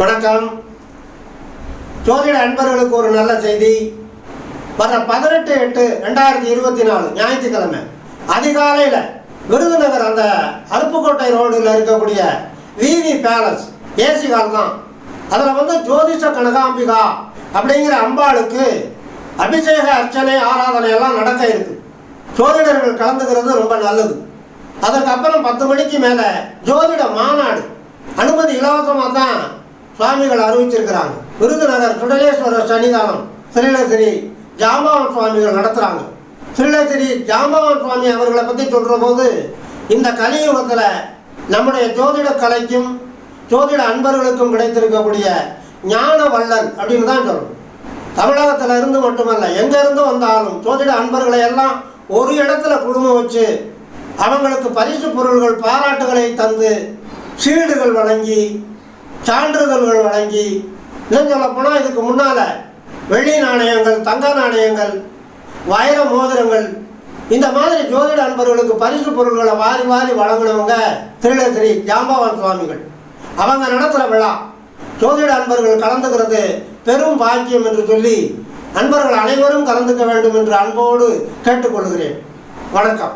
வணக்கம். ஜோதிட அன்பர்களுக்கு ஒரு நல்ல செய்தி. வர 18/8/2024 ஞாயிற்றுக்கிழமை அதிகாலையில் விருதுநகர் அந்த அருப்புக்கோட்டை ரோடில் இருக்கக்கூடிய விவி பேலஸ் ஏசி ஹால் தான். அதில் ஜோதிஷ கனகாம்பிகா அப்படிங்கிற அம்பாளுக்கு அபிஷேக அர்ச்சனை ஆராதனை எல்லாம் நடக்க இருக்கு. ஜோதிடர்கள் கலந்துக்கிறது ரொம்ப நல்லது. அதுக்கப்புறம் 10 மணிக்கு மேலே ஜோதிட மாநாடு அனுமதி இலவசமாக தான் சுவாமிகள் அறிவிச்சிருக்கிறாங்க. விருதுநகர் சுடலேஸ்வரர் சன்னிதானம் ஸ்ரீலஸ்ரீ ஜாம்பவான் சுவாமிகள் நடத்துகிறாங்க. ஸ்ரீலஸ்ரீ ஜாம்பவான் சுவாமி அவர்களை பற்றி சொல்கிற போது இந்த கலியுகத்தில் நம்முடைய ஜோதிட கலைக்கும் ஜோதிட அன்பர்களுக்கும் கிடைத்திருக்கக்கூடிய ஞான வள்ளல் அப்படின்னு தான் சொல்லணும். தமிழகத்தில் இருந்து மட்டுமல்ல, எங்கேருந்து வந்தாலும் ஜோதிட அன்பர்களை எல்லாம் ஒரு இடத்துல குழும வச்சு அவங்களுக்கு பரிசு பொருள்கள் பாராட்டுகளை தந்து ஷீல்டுகள் வழங்கி சான்றிதழ்கள் வழங்கி, இன்னும் சொல்லப்போனால் இதுக்கு முன்னால் வெள்ளி நாணயங்கள், தங்க நாணயங்கள், வைர மோதிரங்கள், இந்த மாதிரி ஜோதிட அன்பர்களுக்கு பரிசு பொருள்களை வாரி வாரி வழங்கினவங்க ஸ்ரீலஸ்ரீ ஜாம்பவான் சுவாமிகள். அவங்க நடத்துகிற விழா ஜோதிட அன்பர்கள் கலந்துக்கிறது பெரும் பாக்கியம் என்று சொல்லி அன்பர்கள் அனைவரும் கலந்துக்க வேண்டும் என்று அன்போடு கேட்டுக்கொள்கிறேன். வணக்கம்.